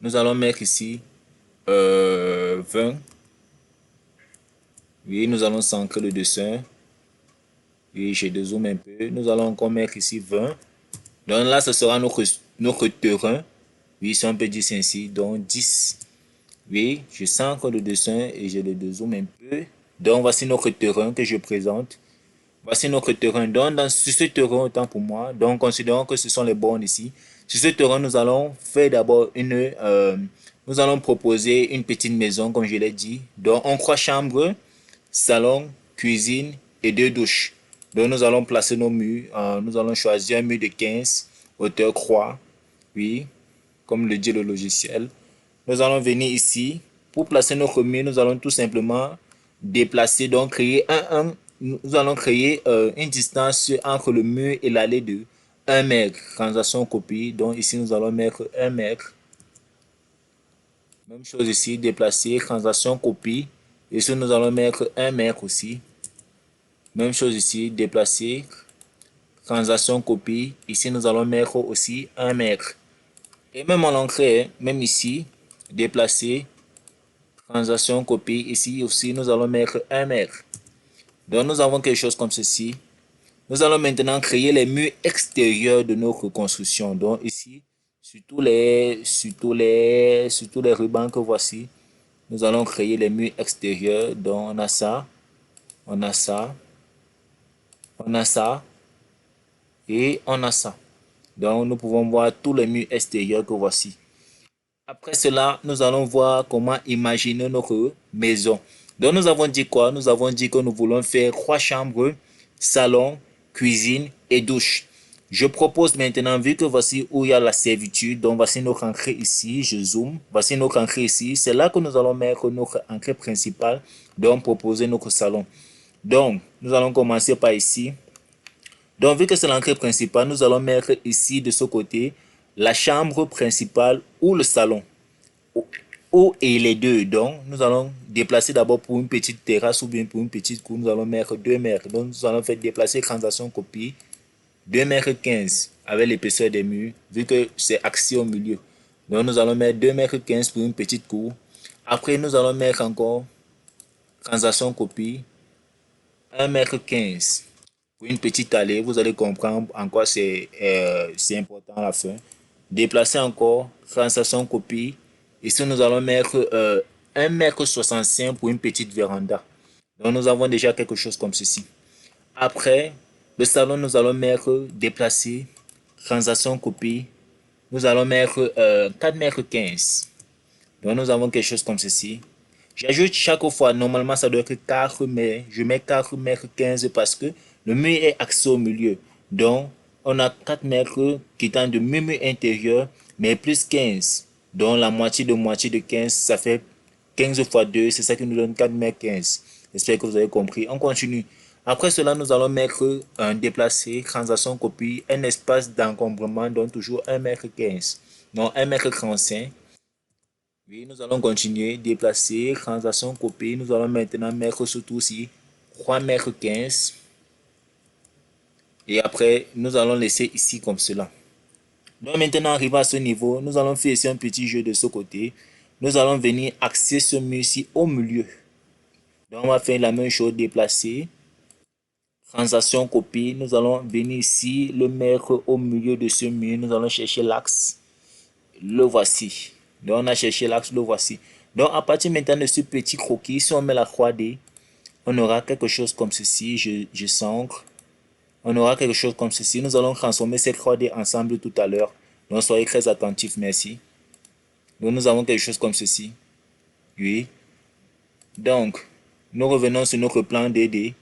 Nous allons mettre ici 20. Oui, nous allons centrer le dessin. Oui, je dézoome un peu. Nous allons encore mettre ici 20. Donc là, ce sera notre terrain. Oui, si on peut dire ainsi. Donc 10. Oui, je centre le dessin et je le dézoome un peu. Donc voici notre terrain que je présente. Voici notre terrain. Donc sur ce terrain, autant pour moi. Donc considérons que ce sont les bornes ici. Sur ce terrain, nous allons faire d'abord nous allons proposer une petite maison, comme je l'ai dit. Donc en 3 chambres, salon, cuisine et 2 douches. Donc nous allons placer nos murs. Nous allons choisir un mur de 15, hauteur croix. Oui, comme le dit le logiciel. Nous allons venir ici. Pour placer notre mur, nous allons tout simplement déplacer, donc créer nous allons créer une distance entre le mur et l'allée de 1 mètre. Transaction copie. Donc ici, nous allons mettre 1 mètre. Même chose ici, déplacer, transaction copie. Ici, nous allons mettre 1 mètre aussi. Même chose ici, déplacer, transaction copie. Ici, nous allons mettre aussi 1 mètre. Et même en l'entrée, même ici, déplacer, transaction copie. Ici aussi, nous allons mettre 1 mètre. Donc, nous avons quelque chose comme ceci. Nous allons maintenant créer les murs extérieurs de notre construction. Donc, ici, sur tous les rubans que voici, nous allons créer les murs extérieurs. Donc, on a ça, on a ça, on a ça et on a ça. Donc, nous pouvons voir tous les murs extérieurs que voici. Après cela, nous allons voir comment imaginer notre maison. Donc, nous avons dit quoi? Nous avons dit que nous voulons faire 3 chambres, salon, cuisine et douche. Je propose maintenant, vu que voici où il y a la servitude, donc voici notre entrée ici, je zoome, voici notre entrée ici, c'est là que nous allons mettre notre entrée principale, donc proposer notre salon. Donc, nous allons commencer par ici. Donc, vu que c'est l'entrée principale, nous allons mettre ici de ce côté la chambre principale ou le salon. Ou et les deux. Donc, nous allons déplacer d'abord pour une petite terrasse ou bien pour une petite cour. Nous allons mettre 2 mètres. Donc, nous allons faire déplacer transaction copie 2 mètres 15 avec l'épaisseur des murs, vu que c'est axé au milieu. Donc, nous allons mettre 2 mètres 15 pour une petite cour. Après, nous allons mettre encore transaction copie 1 mètre 15 pour une petite allée. Vous allez comprendre en quoi c'est important à la fin. Déplacer encore, transaction copie. Ici, nous allons mettre 1 mètre 65 pour une petite véranda. Donc, nous avons déjà quelque chose comme ceci. Après, le salon, nous allons mettre déplacer, transaction copie. Nous allons mettre 4 mètres 15. Donc, nous avons quelque chose comme ceci. J'ajoute chaque fois, normalement ça doit être 4, mais je mets 4 mètres 15 parce que le mur est axé au milieu. Donc, on a 4 mètres qui étant de mur intérieur, mais plus 15. Donc, la moitié de 15, ça fait 15 fois 2, c'est ça qui nous donne 4 mètres 15. J'espère que vous avez compris. On continue. Après cela, nous allons mettre un déplacé, transaction copie, un espace d'encombrement, donc toujours 1 mètre 15. Donc, 1 mètre 35. Oui, nous allons continuer, déplacer, transaction copie. Nous allons maintenant mettre surtout ici 3 mètres 15. Et après, nous allons laisser ici comme cela. Donc maintenant, arrivé à ce niveau, nous allons faire ici un petit jeu de ce côté. Nous allons venir axer ce mur-ci au milieu. Donc on va faire la même chose, déplacer, transaction copie. Nous allons venir ici, le mettre au milieu de ce mur. Nous allons chercher l'axe. Le voici. Donc, on a cherché l'axe, le voici. Donc, à partir maintenant de ce petit croquis, si on met la 3D, on aura quelque chose comme ceci. Je centre. On aura quelque chose comme ceci. Nous allons transformer ces 3D ensemble tout à l'heure. Donc, soyez très attentifs. Merci. Donc, nous avons quelque chose comme ceci. Oui. Donc, nous revenons sur notre plan 2D.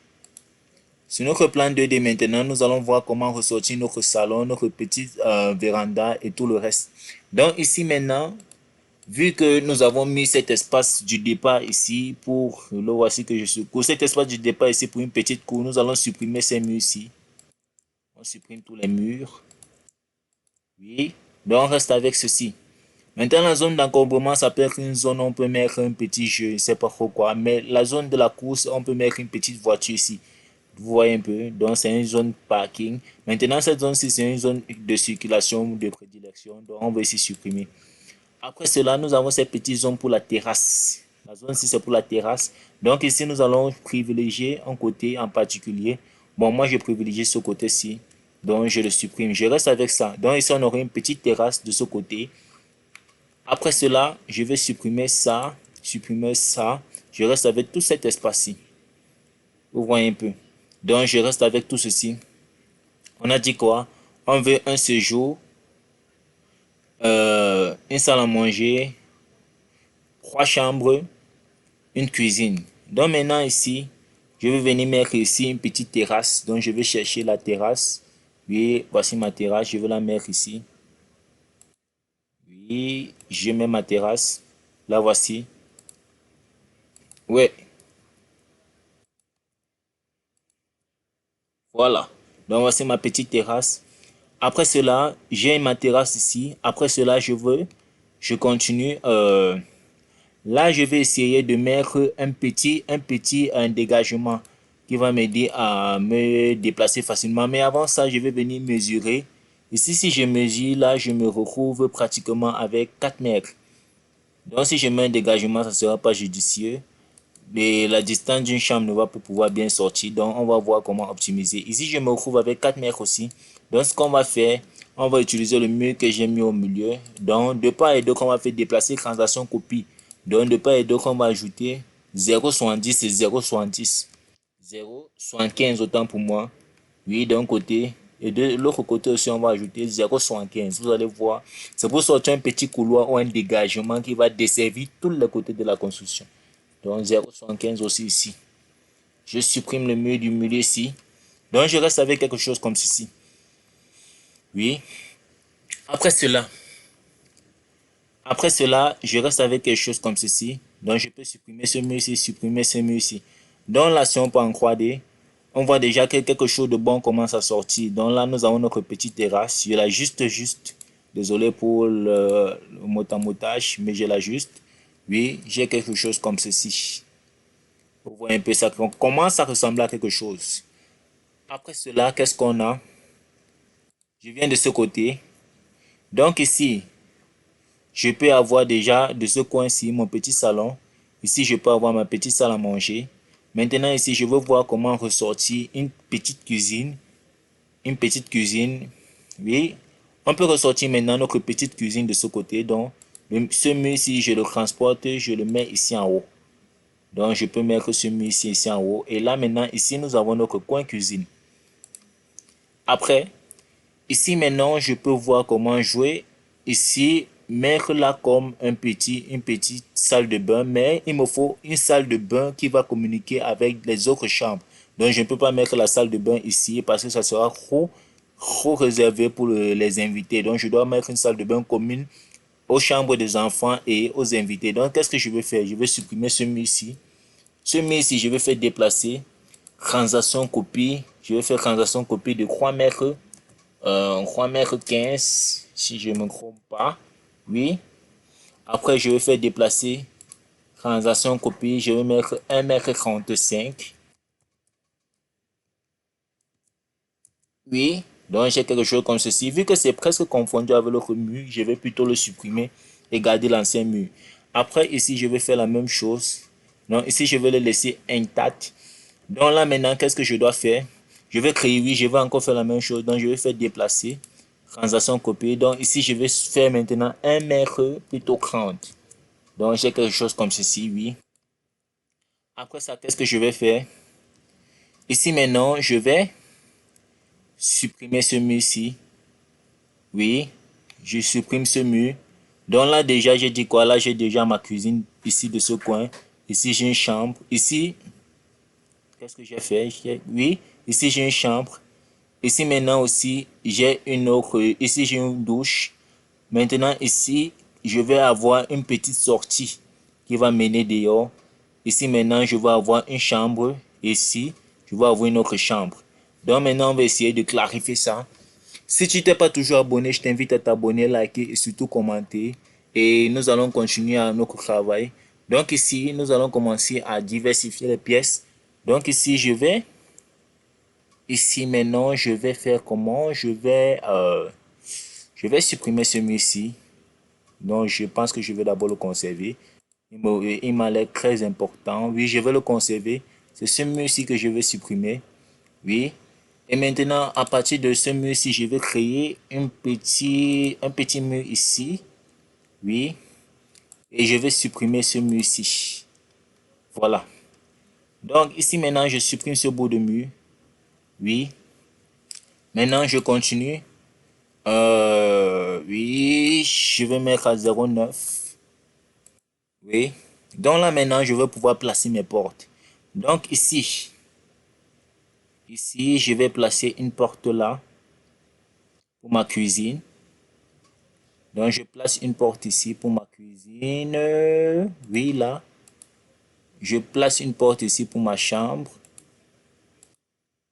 Sur notre plan 2D maintenant, nous allons voir comment ressortir notre salon, notre petite véranda et tout le reste. Donc, ici maintenant, vu que nous avons mis cet espace du départ ici pour le voici que je suis. Pour cet espace du départ ici pour une petite cour, nous allons supprimer ces murs ici. On supprime tous les murs. Oui. Donc on reste avec ceci. Maintenant la zone d'encombrement, ça peut être une zone où on peut mettre un petit jeu, je ne sais pas pourquoi. Mais la zone de la course, on peut mettre une petite voiture ici. Vous voyez un peu. Donc c'est une zone parking. Maintenant cette zone-ci, c'est une zone de circulation, de prédilection. Donc on va ici supprimer. Après cela, nous avons cette petite zone pour la terrasse. La zone ici, c'est pour la terrasse. Donc ici, nous allons privilégier un côté en particulier. Bon, moi, je privilégie ce côté-ci. Donc, je le supprime. Je reste avec ça. Donc ici, on aura une petite terrasse de ce côté. Après cela, je vais supprimer ça. Supprimer ça. Je reste avec tout cet espace-ci. Vous voyez un peu. Donc, je reste avec tout ceci. On a dit quoi? On veut un séjour, une salle à manger, 3 chambres, une cuisine. Donc maintenant ici, je vais venir mettre ici une petite terrasse. Donc je vais chercher la terrasse. Oui, voici ma terrasse. Je vais la mettre ici. Oui, je mets ma terrasse. La voici. Ouais, voilà. Donc voici ma petite terrasse. Après cela, j'ai ma terrasse ici. Après cela, je continue. Là, je vais essayer de mettre un dégagement qui va m'aider à me déplacer facilement. Mais avant ça, je vais venir mesurer. Ici, si je mesure, là, je me retrouve pratiquement avec 4 mètres. Donc, si je mets un dégagement, ça ne sera pas judicieux. Et la distance d'une chambre ne va pas pouvoir bien sortir. Donc, on va voir comment optimiser. Ici, je me retrouve avec 4 mètres aussi. Donc, ce qu'on va faire, on va utiliser le mur que j'ai mis au milieu. Donc, de part et d'autre, on va faire déplacer transaction copie. Donc, de part et d'autre, on va ajouter 0,70 et 0,70. 0,75 autant pour moi. Oui, d'un côté. Et de l'autre côté aussi, on va ajouter 0,75. Vous allez voir. C'est pour sortir un petit couloir ou un dégagement qui va desservir tous les côtés de la construction. Donc 0,75 aussi ici. Je supprime le mur du milieu ici. Donc je reste avec quelque chose comme ceci. Oui. Après cela, je reste avec quelque chose comme ceci. Donc je peux supprimer ce mur ici, supprimer ce mur ici. Donc là, si on peut en 3D, on voit déjà que quelque chose de bon commence à sortir. Donc là, nous avons notre petite terrasse. Je l'ajuste juste. Désolé pour le motage, mais je l'ajuste. Oui, j'ai quelque chose comme ceci. Vous voyez un peu ça, on commence à ressembler à quelque chose. Après cela, qu'est-ce qu'on a? Je viens de ce côté. Donc ici, je peux avoir déjà de ce coin-ci mon petit salon. Ici, je peux avoir ma petite salle à manger. Maintenant, ici, je veux voir comment ressortir une petite cuisine. Une petite cuisine. Oui, on peut ressortir maintenant notre petite cuisine de ce côté. Donc, ce mur-ci, je le transporte, je le mets ici en haut. Donc, je peux mettre ce mur ici en haut. Et là, maintenant, ici, nous avons notre coin cuisine. Après, ici maintenant, je peux voir comment jouer. Ici, mettre là comme une petite salle de bain, mais il me faut une salle de bain qui va communiquer avec les autres chambres. Donc, je ne peux pas mettre la salle de bain ici parce que ça sera trop réservé pour les invités. Donc, je dois mettre une salle de bain commune aux chambres des enfants et aux invités. Donc, qu'est-ce que je vais faire? Je vais supprimer ce mur ici. Ce mur ici, je vais faire déplacer. Transaction copie. Je vais faire transaction copie de 3 mètres. 3,15 m si je ne me trompe pas. Oui. Après, je vais faire déplacer. Transaction copie. Je vais mettre 1,35 m. Oui. Donc, j'ai quelque chose comme ceci. Vu que c'est presque confondu avec l'autre mur, je vais plutôt le supprimer et garder l'ancien mur. Après, ici, je vais faire la même chose. Donc, ici, je vais le laisser intact. Donc là, maintenant, qu'est-ce que je dois faire? Je vais créer, oui, je vais encore faire la même chose. Donc, je vais faire déplacer. Transaction copiée. Donc, ici, je vais faire maintenant 1 m plutôt 30. Donc, j'ai quelque chose comme ceci, oui. Après ça, qu'est-ce que je vais faire? Ici, maintenant, je vais supprimer ce mur-ci. Oui, je supprime ce mur. Donc là, déjà, j'ai dit quoi? Là, j'ai déjà ma cuisine ici de ce coin. Ici, j'ai une chambre. Ici, qu'est-ce que j'ai fait? Oui, ici, j'ai une chambre. Ici, maintenant aussi, j'ai une autre. Ici, j'ai une douche. Maintenant, ici, je vais avoir une petite sortie qui va mener dehors. Ici, maintenant, je vais avoir une chambre. Ici, je vais avoir une autre chambre. Donc, maintenant, on va essayer de clarifier ça. Si tu t'es pas toujours abonné, je t'invite à t'abonner, liker et surtout commenter. Et nous allons continuer à notre travail. Donc ici, nous allons commencer à diversifier les pièces. Donc ici, ici maintenant, je vais faire comment? Je vais supprimer ce mur ici. Donc, je pense que je vais d'abord le conserver. Il m'a l'air très important. Oui, je vais le conserver. C'est ce mur-ci que je vais supprimer. Oui. Et maintenant, à partir de ce mur-ci, je vais créer un petit mur ici. Oui. Et je vais supprimer ce mur-ci. Voilà. Donc, ici, maintenant, je supprime ce bout de mur. Oui. Maintenant, je continue. Oui, je vais mettre à 0,9. Oui. Donc là, maintenant, je vais pouvoir placer mes portes. Donc ici, je vais placer une porte là pour ma cuisine. Donc, je place une porte ici pour ma cuisine. Oui, là. Je place une porte ici pour ma chambre.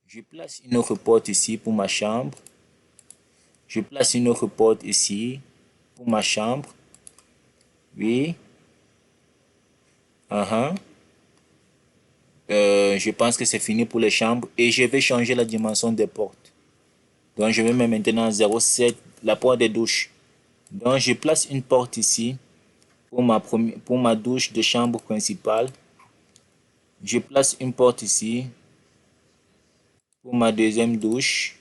Je place une autre porte ici pour ma chambre. Je place une autre porte ici pour ma chambre. Oui. Je pense que c'est fini pour les chambres. Et je vais changer la dimension des portes. Donc, je vais mettre maintenant 0,7, la porte des douches. Donc, je place une porte ici pour ma douche de chambre principale. Je place une porte ici pour ma deuxième douche.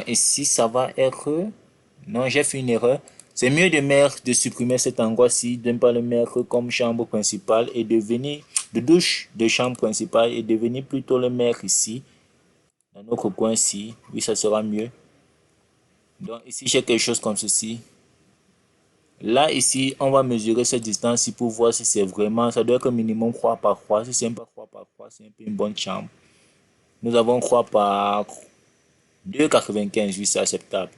Ici, ça va être... Non, j'ai fait une erreur. C'est mieux de supprimer cet endroit-ci, de ne pas le mettre comme chambre principale et de venir de douche de chambre principale et de venir plutôt le mettre ici, dans notre coin-ci. Oui, ça sera mieux. Donc ici, j'ai quelque chose comme ceci. Là, ici, on va mesurer cette distance-ci pour voir si c'est vraiment... Ça doit être minimum 3 par 3. Si c'est pas 3 par 3, c'est un peu une bonne chambre. Nous avons 3 par 2,95. Oui, c'est acceptable.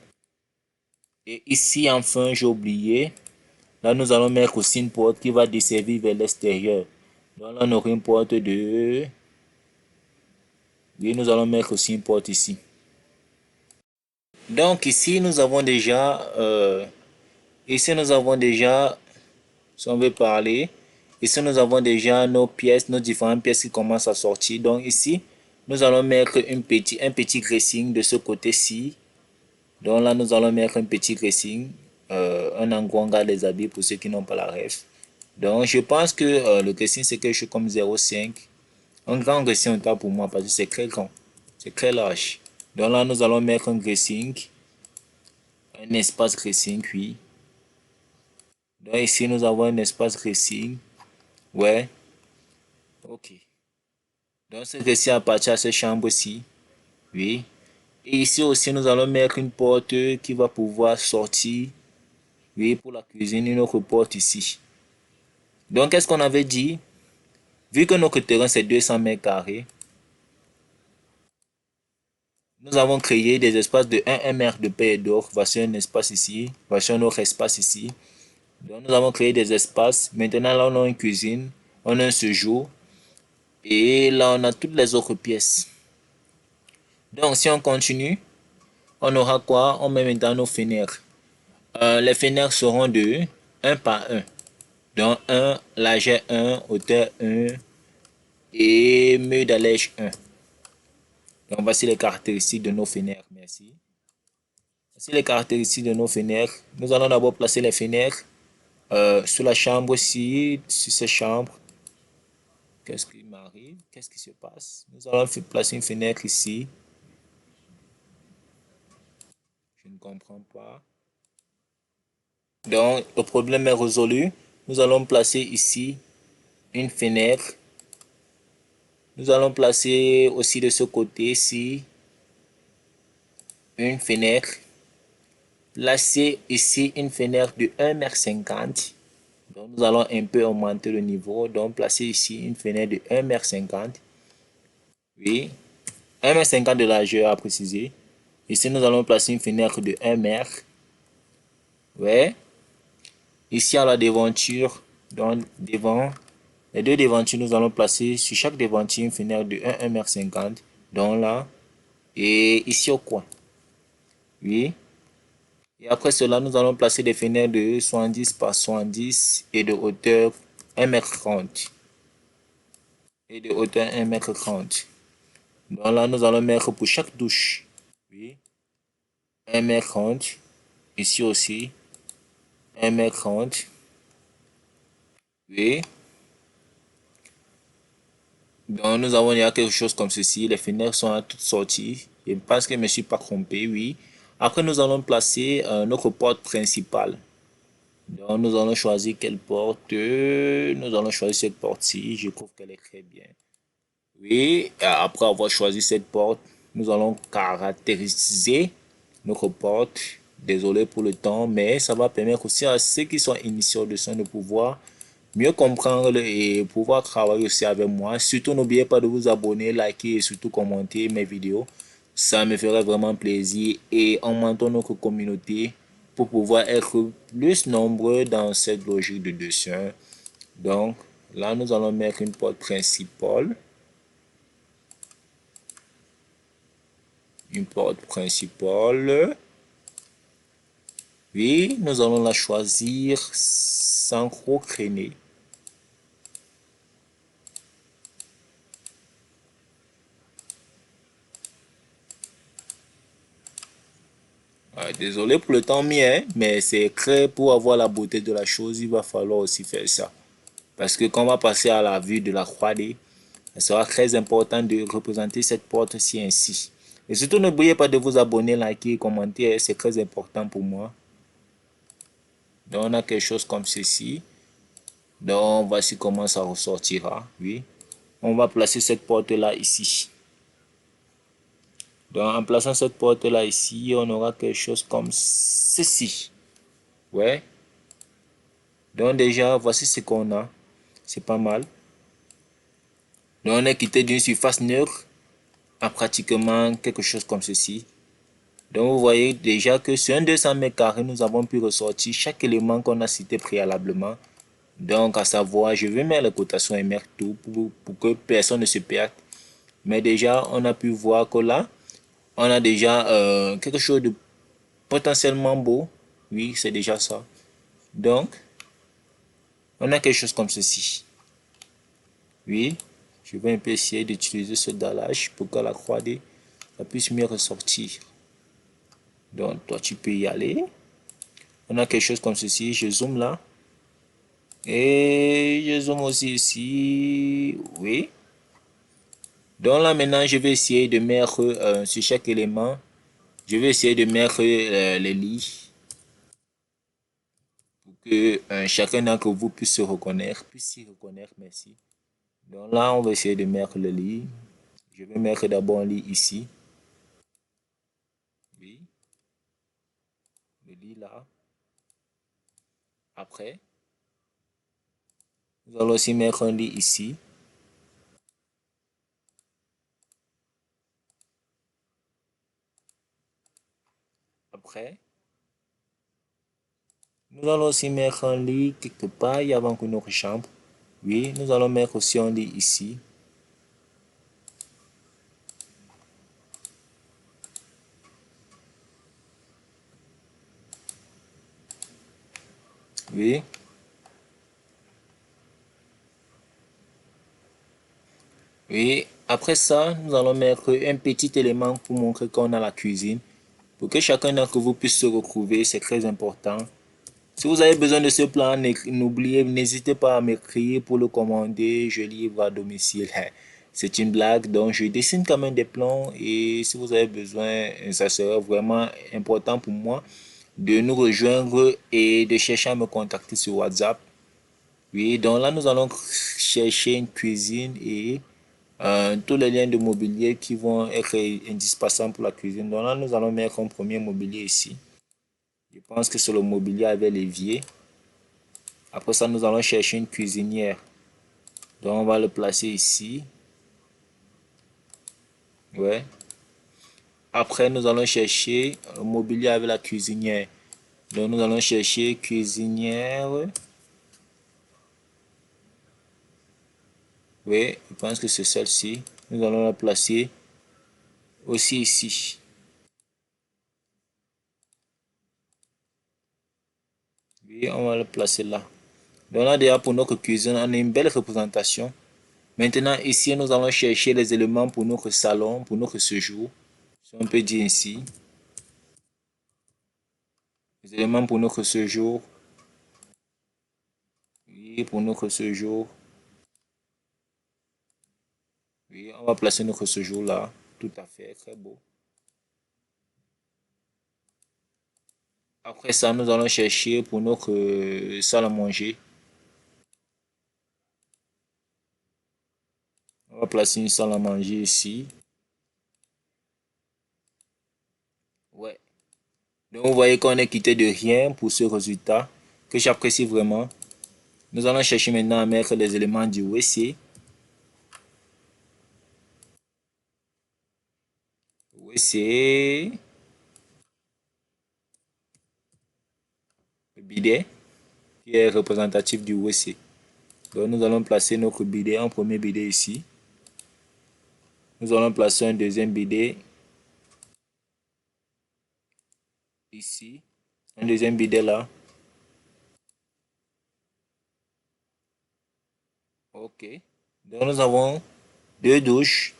Et ici, enfin, j'ai oublié. Là, nous allons mettre aussi une porte qui va desservir vers l'extérieur. Donc là, on aura une porte de... Oui, nous allons mettre aussi une porte ici. Donc ici, nous avons déjà... ici, nous avons déjà... Si on veut parler... Ici, nous avons déjà nos pièces, nos différentes pièces qui commencent à sortir. Donc ici, nous allons mettre un petit dressing de ce côté-ci. Donc là, nous allons mettre un petit dressing. Un endroit où on garde les habits pour ceux qui n'ont pas la ref. Donc, je pense que le dressing, c'est quelque chose comme 0,5. Un grand dressing, en tout cas pour moi, parce que c'est très grand. C'est très large. Donc là, nous allons mettre un dressing. Un espace dressing, oui. Donc ici, nous avons un espace dressing. Ouais. Ok. Donc, ce dressing appartient à cette chambre-ci. Oui. Et ici aussi, nous allons mettre une porte qui va pouvoir sortir. Oui, pour la cuisine, une autre porte ici. Donc, qu'est-ce qu'on avait dit? Vu que notre terrain, c'est 200 mètres carrés, nous avons créé des espaces de 1 mètre de paix et d'or. Voici un espace ici. Voici un autre espace ici. Donc, nous avons créé des espaces. Maintenant, là, on a une cuisine. On a un séjour. Et là, on a toutes les autres pièces. Donc, si on continue, on aura quoi? On met maintenant nos fenêtres. Les fenêtres seront de 1 par 1. Donc, 1, largeur 1, hauteur 1 et mur d'allège 1. Donc, voici les caractéristiques de nos fenêtres. Merci. Voici les caractéristiques de nos fenêtres. Nous allons d'abord placer les fenêtres sur la chambre-ci, sur cette chambre. Qu'est-ce qui m'arrive? Qu'est-ce qui se passe? Nous allons placer une fenêtre ici. Je ne comprends pas. Donc, le problème est résolu. Nous allons placer ici une fenêtre. Nous allons placer aussi de ce côté-ci une fenêtre. Placer ici une fenêtre de 1,50 m. Donc, nous allons un peu augmenter le niveau. Donc, placer ici une fenêtre de 1,50 m. Oui, 1,50 m de largeur à préciser. Ici, nous allons placer une fenêtre de 1 mètre. Ouais. Ici, à la devanture, donc devant les deux devantures, nous allons placer sur chaque devanture une fenêtre de 1,50 m. Donc là, et ici au coin. Oui. Et après cela, nous allons placer des fenêtres de 70 par 70 et de hauteur 1,30 m. Et de hauteur 1,30 m. Donc là, nous allons mettre pour chaque douche. Oui. 1,30 m. Ici aussi. 1,30 m. Oui. Donc, nous avons déjà quelque chose comme ceci. Les fenêtres sont à toutes sorties. Je pense que je ne me suis pas trompé, oui. Après, nous allons placer notre porte principale. Donc, nous allons choisir quelle porte. Nous allons choisir cette porte-ci. Je trouve qu'elle est très bien. Oui, après avoir choisi cette porte, nous allons caractériser notre porte. Désolé pour le temps, mais ça va permettre aussi à ceux qui sont initiés de son de pouvoir mieux comprendre et pouvoir travailler aussi avec moi. Surtout, n'oubliez pas de vous abonner, liker et surtout commenter mes vidéos. Ça me ferait vraiment plaisir et augmentons notre communauté pour pouvoir être plus nombreux dans cette logique de dessin. Donc, là, nous allons mettre une porte principale. Une porte principale. Oui, nous allons la choisir sans trop crainer. Désolé pour le temps mis, hein, mais c'est très pour avoir la beauté de la chose, il va falloir aussi faire ça. Parce que quand on va passer à la vue de la 3D, il sera très important de représenter cette porte-ci ainsi. Et surtout, n'oubliez pas de vous abonner, liker, commenter, c'est très important pour moi. Donc, on a quelque chose comme ceci. Donc, voici comment ça ressortira. Oui. On va placer cette porte-là ici. Donc, en plaçant cette porte-là ici, on aura quelque chose comme ceci. Ouais. Donc, déjà, voici ce qu'on a. C'est pas mal. Donc, on est quitté d'une surface neutre à pratiquement quelque chose comme ceci. Donc, vous voyez déjà que sur un 200 mètres carrés, nous avons pu ressortir chaque élément qu'on a cité préalablement. Donc, à savoir, je vais mettre les cotations et mettre tout pour que personne ne se perde. Mais déjà, on a pu voir que là, on a déjà quelque chose de potentiellement beau. Oui, c'est déjà ça. Donc, on a quelque chose comme ceci. Oui, je vais un peu essayer d'utiliser ce dallage pour que la 3D ça puisse mieux ressortir. Donc, toi, tu peux y aller. On a quelque chose comme ceci. Je zoome là. Et je zoome aussi ici. Oui. Donc là, maintenant, je vais essayer de mettre sur chaque élément. Je vais essayer de mettre les lits pour que chacun d'entre vous puisse se reconnaître, puisse s'y reconnaître. Merci. Donc là, on va essayer de mettre le lit. Je vais mettre d'abord un lit ici. Oui. Le lit là. Après, nous allons aussi mettre un lit ici. Après, nous allons aussi mettre un lit quelque part y avant que notre chambre. Oui, nous allons mettre aussi un lit ici. Oui. Oui. Après ça, nous allons mettre un petit élément pour montrer qu'on a la cuisine. Pour que chacun d'entre vous puisse se retrouver, c'est très important. Si vous avez besoin de ce plan, n'hésitez pas à m'écrire pour le commander. Je livre à domicile. C'est une blague, donc je dessine quand même des plans et si vous avez besoin, ça serait vraiment important pour moi de nous rejoindre et de chercher à me contacter sur WhatsApp. Oui, donc là, nous allons chercher une cuisine et tous les liens de mobilier qui vont être indispensables pour la cuisine. Donc là, nous allons mettre un premier mobilier ici. Je pense que c'est le mobilier avec l'évier. Après ça, nous allons chercher une cuisinière. Donc, on va le placer ici. Ouais. Après, nous allons chercher le mobilier avec la cuisinière. Donc, nous allons chercher cuisinière. Oui, je pense que c'est celle-ci. Nous allons la placer aussi ici. Oui, on va le placer là. Donc là, déjà pour notre cuisine, on a une belle représentation. Maintenant, ici, nous allons chercher les éléments pour notre salon, pour notre séjour. Si on peut dire ici. Les éléments pour notre séjour. Oui, pour notre séjour. Oui, on va placer notre séjour là. Tout à fait, très beau. Après ça, nous allons chercher pour notre salle à manger. On va placer une salle à manger ici. Ouais. Donc, vous voyez qu'on est quitté de rien pour ce résultat que j'apprécie vraiment. Nous allons chercher maintenant à mettre les éléments du WC. WC, le bidet, qui est représentatif du WC. Donc, nous allons placer notre bidet, un premier bidet ici. Nous allons placer un deuxième bidet ici. Un deuxième bidet là. Ok. Donc, nous avons deux douches.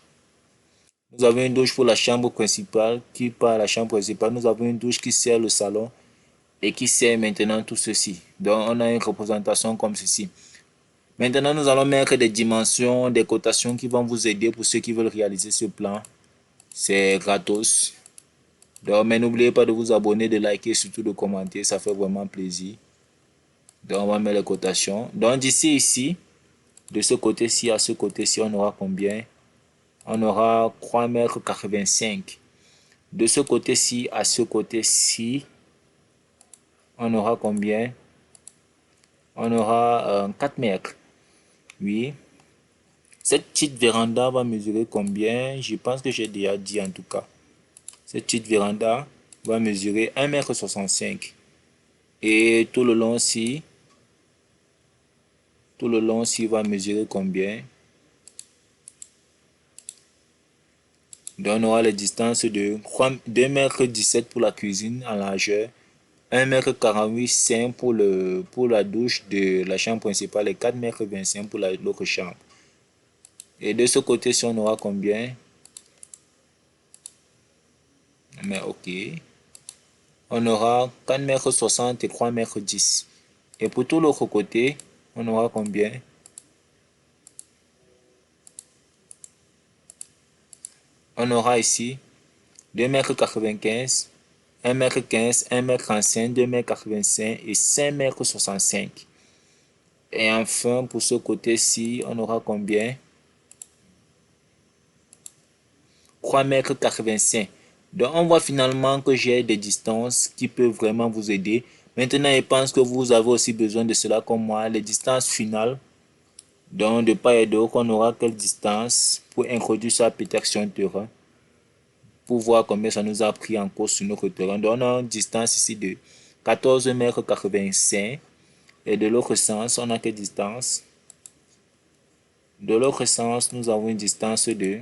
Nous avons une douche pour la chambre principale qui part à la chambre principale. Nous avons une douche qui sert le salon et qui sert maintenant tout ceci. Donc, on a une représentation comme ceci. Maintenant, nous allons mettre des dimensions, des cotations qui vont vous aider pour ceux qui veulent réaliser ce plan. C'est gratos. Donc, mais n'oubliez pas de vous abonner, de liker et surtout de commenter. Ça fait vraiment plaisir. Donc, on va mettre les cotations. Donc, d'ici ici, de ce côté-ci à ce côté-ci, on aura combien? On aura 3,85 m. De ce côté-ci à ce côté-ci, on aura combien? On aura 4 mètres. Oui. Cette petite véranda va mesurer combien? Je pense que j'ai déjà dit en tout cas. Cette petite véranda va mesurer 1,65 m. Et tout le long ci va mesurer combien? Donc on aura les distances de 2,17 m pour la cuisine en largeur, 1,48 m pour la douche de la chambre principale et 4,25 m pour l'autre chambre. Et de ce côté-ci, on aura combien? Mais ok. On aura 4,60 m et 3,10 m. Et pour tout l'autre côté, on aura combien? On aura ici 2,95 m, 1,15 m, 1,35 m, 2,85 m et 5,65 m. Et enfin, pour ce côté-ci, on aura combien? 3,85 m. Donc, on voit finalement que j'ai des distances qui peuvent vraiment vous aider. Maintenant, je pense que vous avez aussi besoin de cela comme moi. Les distances finales, donc de part et d'autre, on aura quelle distance pour introduire sa peut-être sur un terrain, pour voir combien ça nous a pris en course sur notre terrain. Donc, on a une distance ici de 14,85 m. Et de l'autre sens, on a quelle distance? De l'autre sens, nous avons une distance de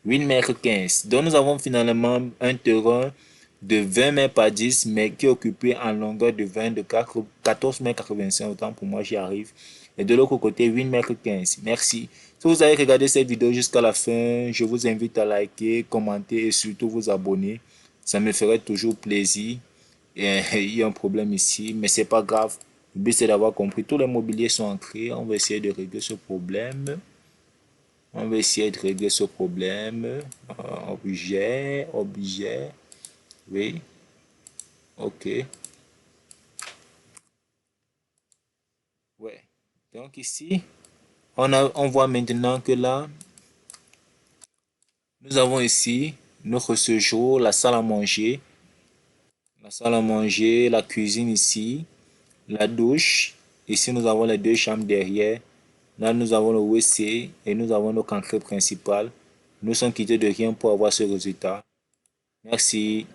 8,15 m. Donc nous avons finalement un terrain de 20 mètres par 10, mais qui est occupé en longueur de 14,85 m. Autant pour moi, j'y arrive. Et de l'autre côté, 8,15 m. Merci. Si vous avez regardé cette vidéo jusqu'à la fin, je vous invite à liker, commenter et surtout vous abonner. Ça me ferait toujours plaisir. Et, il y a un problème ici, mais c'est pas grave. Le but c'est d'avoir compris. Tous les mobiliers sont ancrés. On va essayer de régler ce problème. On va essayer de régler ce problème. Objet. Oui. OK. Ouais. Donc ici, on voit maintenant que là, nous avons ici notre séjour, la salle à manger. La salle à manger, la cuisine ici, la douche. Ici, nous avons les deux chambres derrière. Là, nous avons le WC et nous avons notre entrée principale. Nous sommes quittés de rien pour avoir ce résultat. Merci.